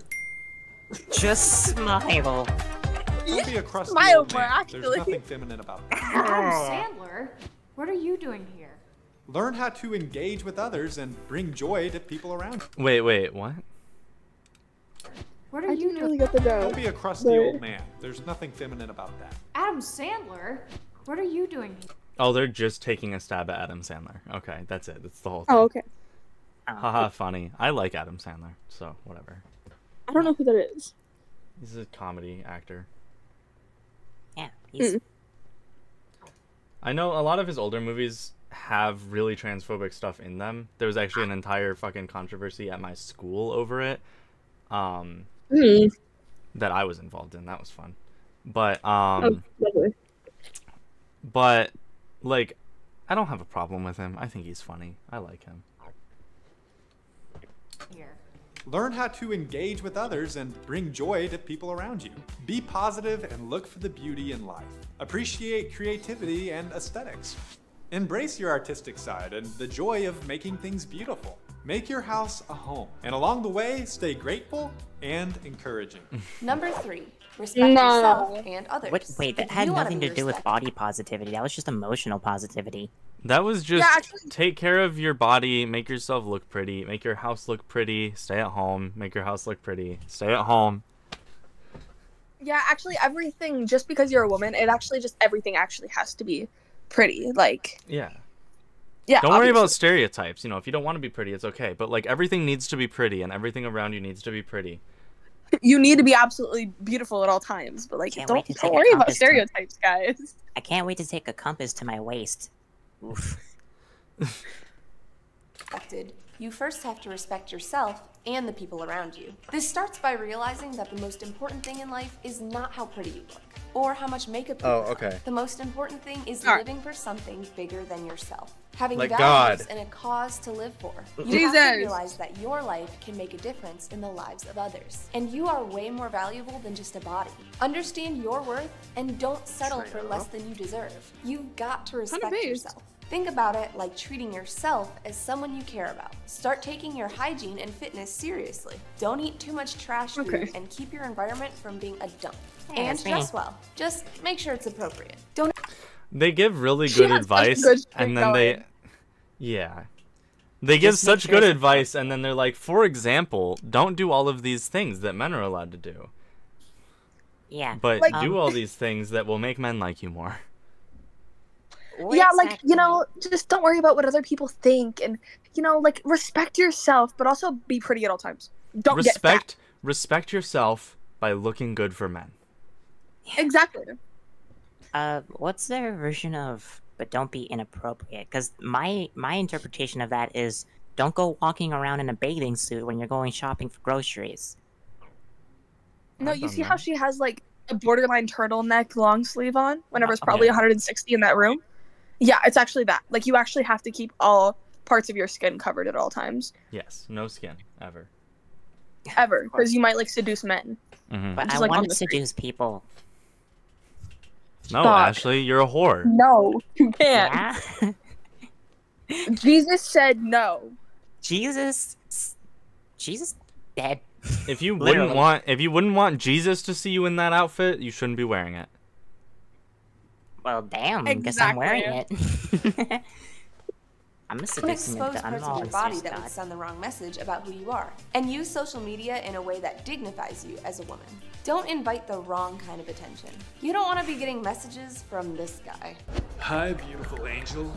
S2: Just smile.
S6: Don't be a crusty
S3: Smile
S6: old
S3: more,
S6: man.
S3: actually.
S6: There's nothing feminine about that.
S11: Adam Sandler, what are you doing here?
S6: Learn how to engage with others and bring joy to people around you.
S1: Wait, what?
S11: What are you doing?
S3: Get the
S6: Don't be a crusty old man. There's nothing feminine about that.
S11: Adam Sandler, what are you doing here?
S1: Oh, they're just taking a stab at Adam Sandler. Okay, that's it. That's the whole thing.
S3: Oh, okay.
S1: Haha, funny. I like Adam Sandler, so whatever.
S3: I don't know who that is.
S1: He's a comedy actor.
S2: Yeah, he's...
S1: I know a lot of his older movies have really transphobic stuff in them. There was actually an entire fucking controversy at my school over it. That I was involved in. That was fun. But
S3: Lovely.
S1: but like I don't have a problem with him. I think he's funny. I like him.
S11: Here.
S6: Learn how to engage with others and bring joy to people around you. Be positive and look for the beauty in life. Appreciate creativity and aesthetics. Embrace your artistic side and the joy of making things beautiful. Make your house a home. And along the way, stay grateful and encouraging.
S13: Number 3, respect yourself and others.
S2: Wait, that
S13: If
S2: had
S13: you wanna
S2: nothing
S13: be
S2: to do with
S13: respected-
S2: body positivity. That was just emotional positivity.
S1: That was just
S3: Yeah, actually-
S1: take care of your body, make yourself look pretty, make your house look pretty, stay at home, make your house look pretty, stay at home.
S3: Yeah, actually, everything, just because you're a woman, everything actually has to be pretty. Like,
S1: Yeah.
S3: yeah.
S1: Don't worry about
S3: obviously.
S1: stereotypes. You know, if you don't want to be pretty, it's okay. But like everything needs to be pretty and everything around you needs to be pretty.
S3: You need to be absolutely beautiful at all times, but like,
S2: Can't
S3: don't
S2: wait to take a
S3: worry about
S2: compass to-
S3: stereotypes, guys.
S2: I can't wait to take a compass to my waist. Oof.
S13: Respected, you first have to respect yourself and the people around you. This starts by realizing that the most important thing in life is not how pretty you look or how much makeup you
S1: Oh,
S13: put on.
S1: okay.
S13: The most important thing is
S3: Alright.
S13: living for something bigger than yourself. Having
S1: Like
S13: values
S1: God.
S13: and a cause to live for. You have
S3: Jesus.
S13: to realize that your life can make a difference in the lives of others. And you are way more valuable than just a body. Understand your worth and don't settle for less than you deserve. You've got to respect
S3: based.
S13: yourself. Think about it like treating yourself as someone you care about. Start taking your hygiene and fitness seriously. Don't eat too much trash food
S3: Okay.
S13: and keep your environment from being a dump.
S2: Yeah,
S13: And
S2: that's me.
S13: dress well. Just make sure it's appropriate. Don't
S1: They give really
S3: She
S1: good
S3: has such a
S1: advice
S3: good streak
S1: and then
S3: going.
S1: they give
S2: Just make
S1: such
S2: sure
S1: good
S2: it's
S1: advice and then they're like, for example, don't do all of these things that men are allowed to do.
S2: Yeah.
S1: But
S3: Like-
S1: do all these things that will make men like you more.
S2: What
S3: Yeah, like,
S2: exactly-
S3: you know, just don't worry about what other people think, and, you know, like, respect yourself, but also be pretty at all times. Don't get fat.
S1: Respect yourself by looking good for men.
S3: Exactly.
S2: What's their version of "but don't be inappropriate"? Because my interpretation of that is don't go walking around in a bathing suit when you're going shopping for groceries.
S3: No,
S1: I
S3: you
S1: don't
S3: see
S1: know.
S3: how she has, like, a borderline turtleneck long sleeve on whenever it's
S2: Oh,
S3: probably
S1: yeah.
S3: 160 in that room? Yeah, it's actually that. Like, you actually have to keep all parts of your skin covered at all times.
S1: Yes, no skin ever.
S3: Ever. Because you might, like, seduce men.
S1: Mhm.
S2: But
S3: Just
S2: I
S3: like on
S2: want to
S3: the street.
S2: seduce people.
S1: No,
S3: Stop.
S1: Ashley, you're a whore.
S3: No, you can't.
S2: Yeah.
S3: Jesus said no.
S2: Jesus dead.
S1: If you
S2: Literally.
S1: wouldn't want Jesus to see you in that outfit, you shouldn't be wearing it.
S2: Well, damn. Guess I'm wearing it. I'm a
S13: Don't
S2: sadistic.
S13: expose
S2: I'm
S13: parts
S2: all
S13: of your body
S2: serious,
S13: that
S2: God.
S13: would send the wrong message about who you are. And use social media in a way that dignifies you as a woman. Don't invite the wrong kind of attention. You don't want to be getting messages from this guy.
S9: Hi, beautiful angel.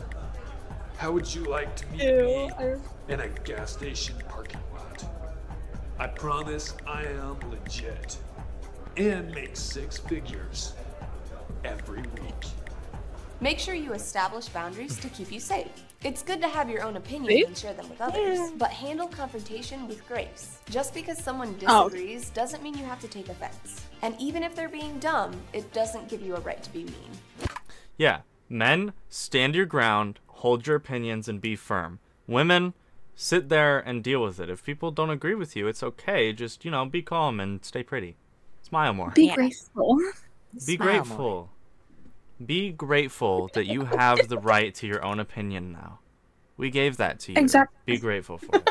S9: How would you like to meet me in a gas station parking lot? I promise I am legit and make 6 figures every week.
S13: Make sure you establish boundaries to keep you safe. It's good to have your own opinions and share them with others, but handle confrontation with grace. Just because someone disagrees doesn't mean you have to take offense. And even if they're being dumb, it doesn't give you a right to be mean.
S1: Yeah, men, stand your ground, hold your opinions, and be firm. Women, sit there and deal with it. If people don't agree with you, it's okay. Just, you know, be calm and stay pretty. Smile more.
S3: Be grateful.
S1: Be grateful. Be grateful that you have the right to your own opinion now. We gave that to you.
S3: Exactly.
S1: Be grateful for it.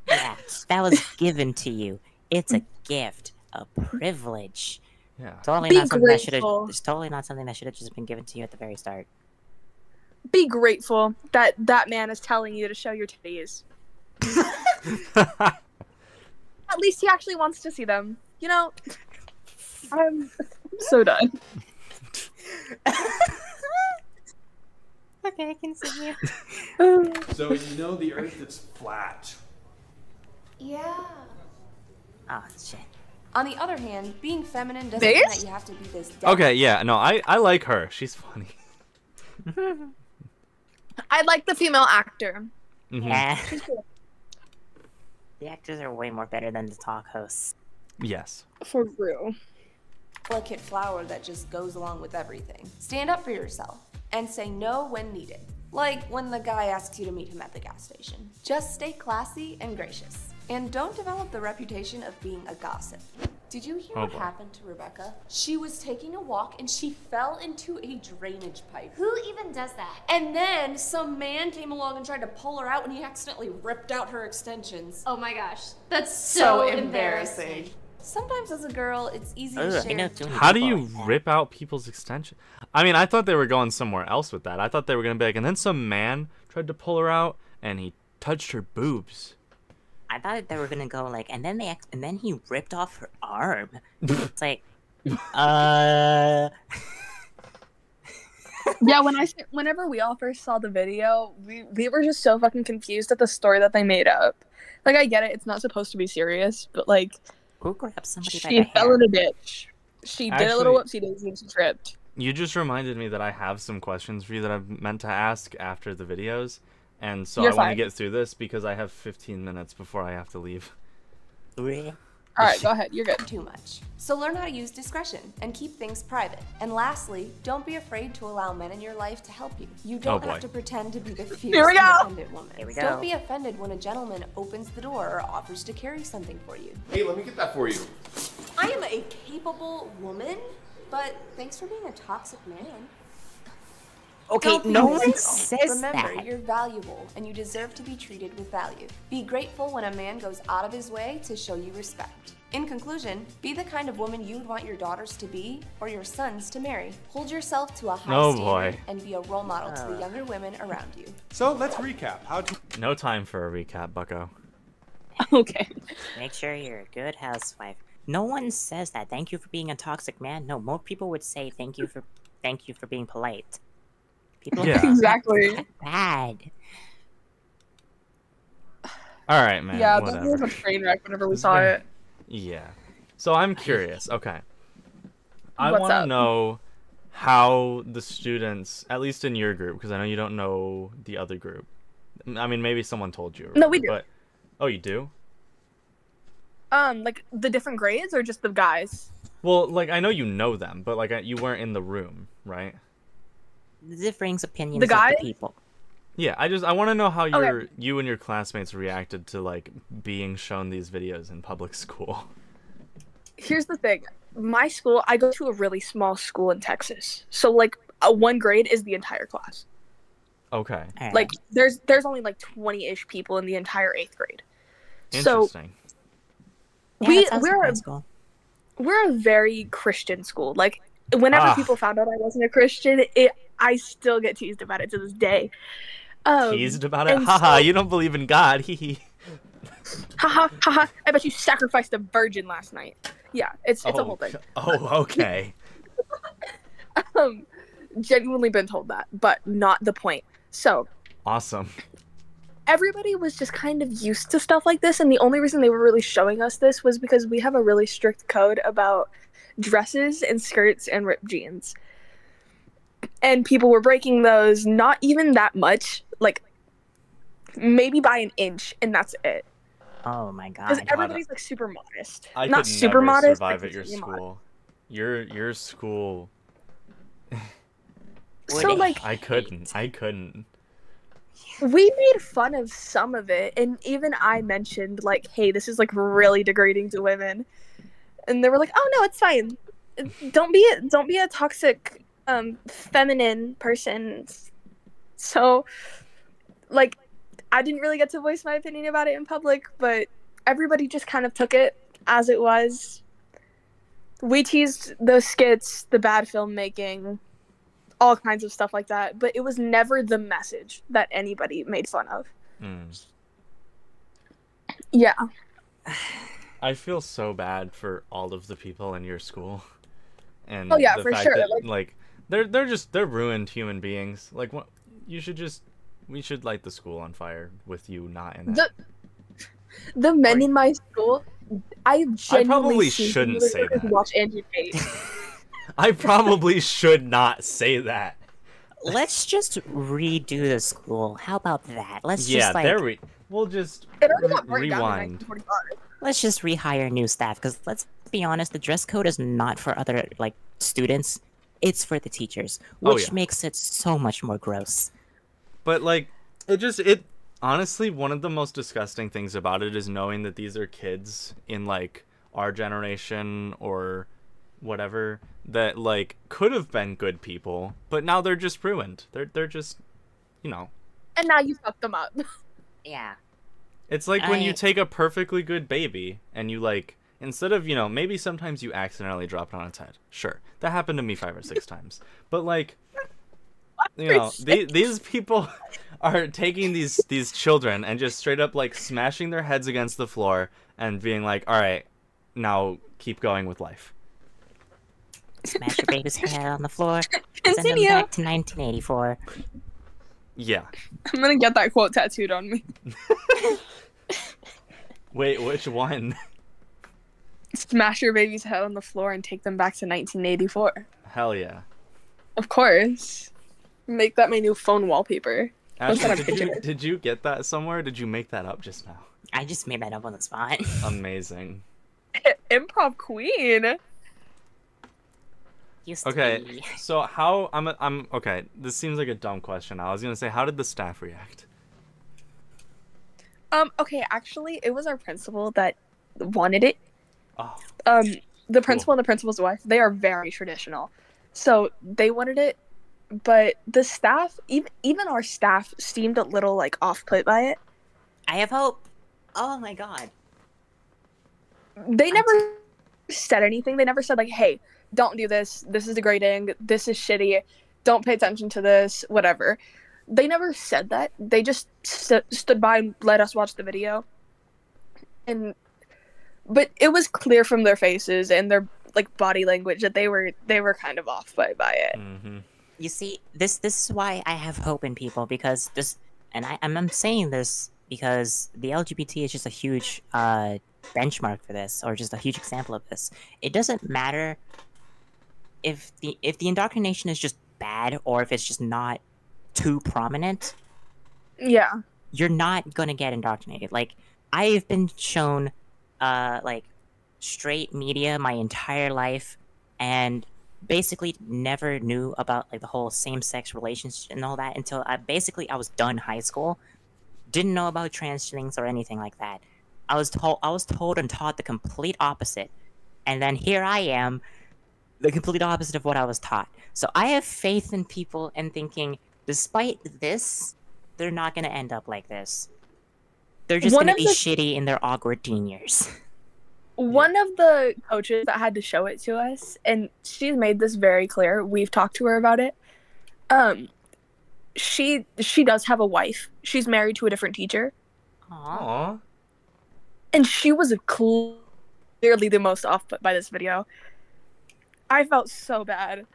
S2: Yeah, that was given to you. It's a gift, a privilege.
S1: Yeah.
S2: Totally
S3: Be
S2: not something that should have.
S3: grateful.
S2: It's totally not something that should have just been given to you at the very start.
S3: Be grateful that that man is telling you to show your titties. At least he actually wants to see them. You know, I'm so done.
S2: Okay, I can see you.
S9: So you know the Earth is flat.
S13: Yeah.
S2: Oh, shit.
S13: On the other hand, being feminine doesn't
S3: Base?
S13: mean that you have to be this
S1: Okay, yeah, no, I like her. She's funny.
S3: I like the female actor.
S1: Mhm.
S2: Yeah.
S3: She's cool.
S2: The actors are way more better than the talk hosts.
S1: Yes.
S3: For real.
S13: Delicate flower that just goes along with everything. Stand up for yourself and say no when needed. Like when the guy asks you to meet him at the gas station. Just stay classy and gracious. And don't develop the reputation of being a gossip. Did you hear what happened to Rebecca? She was taking a walk and she fell into a drainage pipe.
S11: Who even does that?
S13: And then some man came along and tried to pull her out and he accidentally ripped out her extensions.
S11: Oh my gosh. That's so
S13: embarrassing.
S11: embarrassing.
S13: Sometimes as a girl, it's easy
S2: Ugh,
S13: to
S2: I
S13: share.
S2: know too many
S1: How do
S2: people
S1: you
S2: like that.
S1: rip out people's extension? I mean, I thought they were going somewhere else with that. I thought they were going to be like, and then some man tried to pull her out and he touched her boobs.
S2: I thought they were gonna go like, and then he ripped off her arm. It's like,
S3: Yeah, whenever we all first saw the video, we were just so fucking confused at the story that they made up. Like, I get it, it's not supposed to be serious, but like,
S2: who grabbed somebody by
S3: she
S2: the
S3: fell
S2: hair?
S3: in a ditch. She did a little
S1: Actually-
S3: whoopsie daisy and she tripped.
S1: You just reminded me that I have some questions for you that I've meant to ask after the videos. And so
S3: You're
S1: I want to
S3: fine.
S1: get through this because I have 15 minutes before I have to leave.
S2: Really?
S3: Alright, go ahead, you're good.
S13: Too much. So learn how to use discretion and keep things private. And lastly, don't be afraid to allow men in your life to help you. You don't
S1: boy.
S13: have to pretend to be the fierce,
S3: Here we go.
S13: independent woman.
S2: Here we go.
S13: Don't be offended when a gentleman opens the door or offers to carry something for you.
S14: Hey, let me get that for you.
S13: I am a capable woman, but thanks for being a toxic man.
S2: Okay,
S13: Don't be
S2: no
S13: this
S2: one
S13: girl.
S2: says
S13: Remember,
S2: that.
S13: you're valuable and you deserve to be treated with value. Be grateful when a man goes out of his way to show you respect. In conclusion, be the kind of woman you'd want your daughters to be or your sons to marry. Hold yourself to a high
S1: Oh,
S13: standard
S1: boy.
S13: and be a role model to the younger women around you.
S6: So let's recap. How to
S1: No time for a recap, bucko.
S3: Okay.
S2: Make sure you're a good housewife. No one says that. Thank you for being a toxic man. No, more people would say thank you for being polite. People
S1: Yeah.
S3: Exactly.
S2: are bad.
S1: All right, man.
S3: Yeah, that
S1: whatever.
S3: was a train wreck whenever we saw it.
S1: Yeah. So I'm curious. Okay. I
S3: What's
S1: want to
S3: up?
S1: know how the students, at least in your group, because I know you don't know the other group. I mean, maybe someone told you.
S3: No, we do.
S1: But oh, you do?
S3: Like the different grades or just the guys?
S1: Well, like I know you know them, but like you weren't in the room, right?
S2: The differing opinions
S3: The guy?
S2: of the people.
S1: Yeah, I want to know how
S3: Okay.
S1: you and your classmates reacted to like being shown these videos in public school.
S3: Here's the thing. My school, I go to a really small school in Texas. So like one grade is the entire class.
S1: Okay.
S3: Like there's only like 20-ish people in the entire 8th grade. So
S1: Interesting.
S2: Yeah, that sounds like
S3: we're
S2: my
S3: a,
S2: school.
S3: we're a very Christian school. Like whenever
S1: Ah.
S3: people found out I wasn't a Christian, I still get teased about it to this day.
S1: Teased about it.
S3: and
S1: Haha,
S3: so-
S1: you don't believe in God. Hee hee.
S3: Haha, haha. I bet you sacrificed a virgin last night. Yeah, it's a whole thing.
S1: Oh, okay.
S3: Genuinely been told that, but not the point. So
S1: Awesome.
S3: everybody was just kind of used to stuff like this, and the only reason they were really showing us this was because we have a really strict code about dresses and skirts and ripped jeans. And people were breaking those, not even that much, like maybe by an inch, and that's it.
S2: Oh my god.
S3: Because everybody's like super modest.
S1: I
S3: Not
S1: could
S3: super
S1: never
S3: modest.
S1: survive
S3: but
S1: at your
S3: extremely
S1: school. Your school.
S3: So like
S1: I couldn't.
S3: we made fun of some of it, and even I mentioned like, hey, this is like really degrading to women. And they were like, oh no, it's fine. Don't be a toxic feminine person. So like I didn't really get to voice my opinion about it in public, but everybody just kind of took it as it was. We teased those skits, the bad filmmaking, all kinds of stuff like that, but it was never the message that anybody made fun of. Yeah.
S1: I feel so bad for all of the people in your school. And
S3: Oh, yeah,
S1: the
S3: for
S1: fact
S3: sure,
S1: that, like they're ruined human beings. Like what we should light the school on fire with you not in it.
S3: The men in my school, I've genuinely
S1: probably
S3: seen
S1: shouldn't
S3: them
S1: say that.
S3: watch Andrew Tate.
S1: I probably should not say that.
S2: Let's just redo the school. How about that? Let's
S1: Yeah,
S2: just like
S1: we'll just
S3: It already got burned down in
S1: rewind.
S3: 1945.
S2: let's just rehire new staff, because let's be honest, the dress code is not for other like students. It's for the teachers,
S1: Oh,
S2: which
S1: yeah.
S2: makes it so much more gross.
S1: But like it honestly, one of the most disgusting things about it is knowing that these are kids in like our generation or whatever that like could have been good people, but now they're just ruined. They're just, you know.
S3: And now you fucked them up.
S2: Yeah.
S1: It's like when you
S2: I-
S1: take a perfectly good baby and you like instead of, you know, maybe sometimes you accidentally drop it on its head. Sure. That happened to me 5 or 6 times. But like you know, these people are taking these children and just straight up like smashing their heads against the floor and being like, "All right, now keep going with life."
S2: Smash your baby's head on the floor. Send them
S3: Continue.
S2: back to 1984.
S1: Yeah.
S3: I'm gonna get that quote tattooed on me.
S1: Wait, which one?
S3: Smash your baby's head on the floor and take them back to 1984.
S1: Hell yeah.
S3: Of course. Make that my new phone wallpaper. Post that on
S1: Ashley,
S3: Pinterest.
S1: did you get that somewhere? Or did you make that up just now?
S2: I just made that up on the spot.
S1: Amazing.
S3: Improv queen.
S2: Used to
S1: Okay,
S2: be.
S1: so how I'm okay. This seems like a dumb question. I was gonna say, how did the staff react?
S3: Okay, actually, it was our principal that wanted it.
S1: Oh.
S3: The principal and the principal's wife, they are very traditional. So they wanted it, but the staff, even our staff, seemed a little like off-put by it.
S2: I have hope. Oh my god.
S3: They never said anything. They never said like, "Hey, don't do this. This is degrading. This is shitty. Don't pay attention to this. Whatever." They never said that. They just stood by and let us watch the video. But it was clear from their faces and their like body language that they were kind of off by it.
S1: Mm-hmm.
S2: You see, this is why I have hope in people, because this, and I'm saying this because the LGBT is just a huge benchmark for this, or just a huge example of this. It doesn't matter if the indoctrination is just bad, or if it's just not too prominent.
S3: Yeah.
S2: You're not gonna get indoctrinated. Like, I've been shown like straight media my entire life, and basically never knew about like the whole same-sex relationship and all that until I was done high school. Didn't know about trans things or anything like that. I was told and taught the complete opposite, and then here I am, the complete opposite of what I was taught. So I have faith in people and thinking, despite this, they're not gonna end up like this. They're just gonna be shitty in their awkward teen years.
S3: One of the coaches that had to show it to us, and she's made this very clear, we've talked to her about it, she does have a wife. She's married to a different teacher.
S1: Aww.
S3: And she was clearly the most off put by this video. I felt so bad.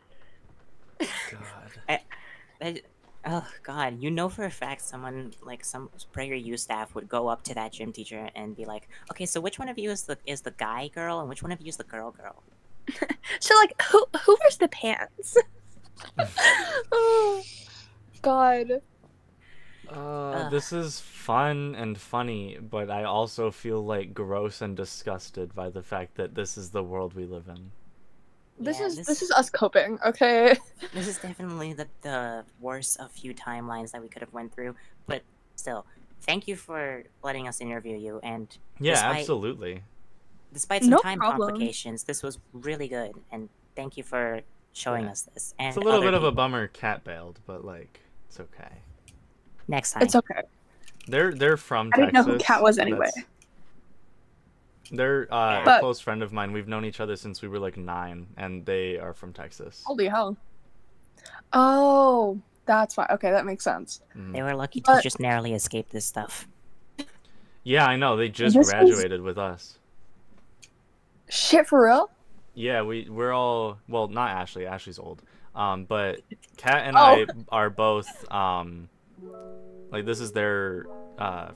S2: Oh god, you know for a fact someone like some PragerU staff would go up to that gym teacher and be like, "Okay, so which one of you is the guy girl and which one of you is the girl girl?"
S3: So like, who wears the pants? Oh, God.
S1: This is fun and funny, but I also feel like gross and disgusted by the fact that this is the world we live in.
S3: This is us coping, okay?
S2: This is definitely the worst of few timelines that we could have went through, but still, thank you for letting us interview you, and
S1: yeah, absolutely.
S2: Despite some time complications, this was really good, and thank you for showing us this. And
S1: it's a little bit of a bummer Cat bailed, but like, it's okay.
S2: Next time.
S3: It's okay.
S1: They're from
S3: I didn't
S1: Texas.
S3: know who Cat was anyway.
S1: They're a close friend of mine. We've known each other since we were like 9, and they are from Texas.
S3: Holy hell. Oh, that's why. Okay, that makes sense.
S2: They were lucky to just narrowly escape this stuff.
S1: Yeah, I know. They just graduated with us.
S3: Shit, for real?
S1: Yeah, we're all, well, not Ashley. Ashley's old. But Kat and I are both like, this is their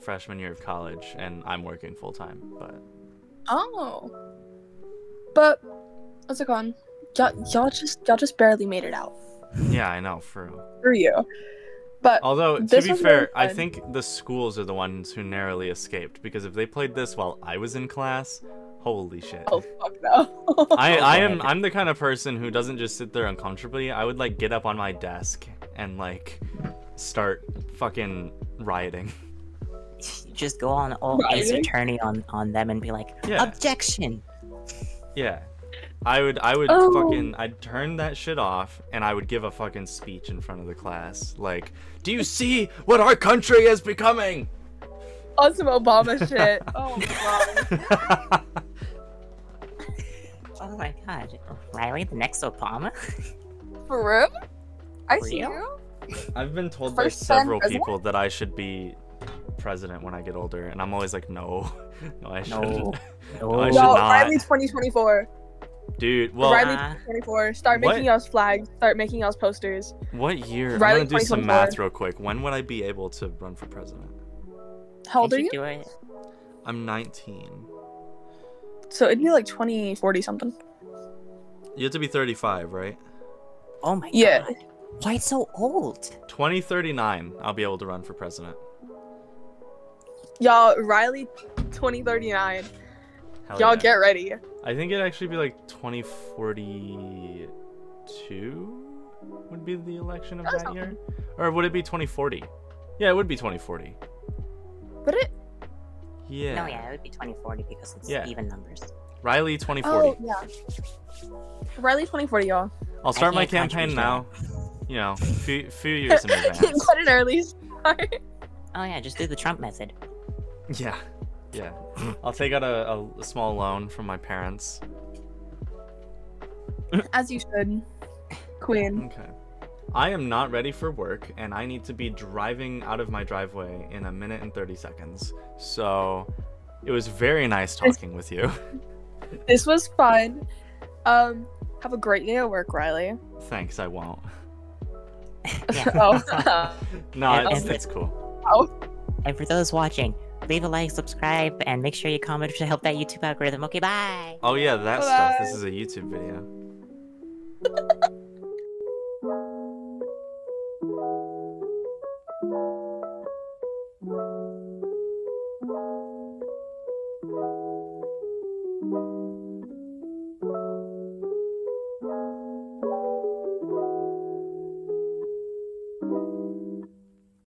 S1: freshman year of college, and I'm working full time.
S3: But what's it called? Y'all just barely made it out.
S1: Yeah, I know, for real.
S3: For you. But
S1: although, to be fair, I think the schools are the ones who narrowly escaped, because if they played this while I was in class, holy shit.
S3: Oh fuck no.
S1: I'm the kind of person who doesn't just sit there uncomfortably. I would like get up on my desk and like start fucking rioting.
S2: Just go on all ace attorney on them and be like, objection.
S1: Yeah. I would I'd turn that shit off and I would give a fucking speech in front of the class. Like, do you see what our country is becoming?
S3: On some Obama shit. Oh my god.
S2: Oh my god. Riley, the next Obama?
S3: For real? I see you.
S1: I've been told by several people that I should be president when I get older, and I'm always like, no, I shouldn't. No, I should not.
S3: Riley 2024.
S1: Dude, well,
S3: Riley 2024. Start making us flags. Start making us posters.
S1: What year?
S3: Riley,
S1: I'm gonna do some math real quick. When would I be able to run for president?
S3: How old are you?
S1: I'm 19.
S3: So it'd be like 2040 something.
S1: You have to be 35, right?
S2: Oh my god. Why so old?
S1: 2039, I'll be able to run for president.
S3: Y'all, Riley 2039. Y'all get ready.
S1: I think it'd actually be like 2042 would be the election of that year. Or would it be 2040? Yeah, it would be 2040.
S3: Would it?
S1: Yeah.
S2: No, yeah, it would be 2040 because it's even numbers.
S1: Riley 2040.
S3: Oh, yeah. Riley 2040, y'all.
S1: I'll start my campaign now. You know, few years in advance.
S3: Quite an early start.
S2: Oh yeah, just do the Trump method.
S1: Yeah. I'll take out a small loan from my parents.
S3: As you should, Queen.
S1: Okay. I am not ready for work, and I need to be driving out of my driveway in 1 minute and 30 seconds. So, it was very nice talking with you.
S3: This was fun. Have a great day at work, Riley.
S1: Thanks, I won't.
S2: Yeah.
S1: No, it's cool.
S2: And for those watching, leave a like, subscribe, and make sure you comment to help that YouTube algorithm. Okay, bye.
S1: Oh yeah, that stuff. This is a YouTube video.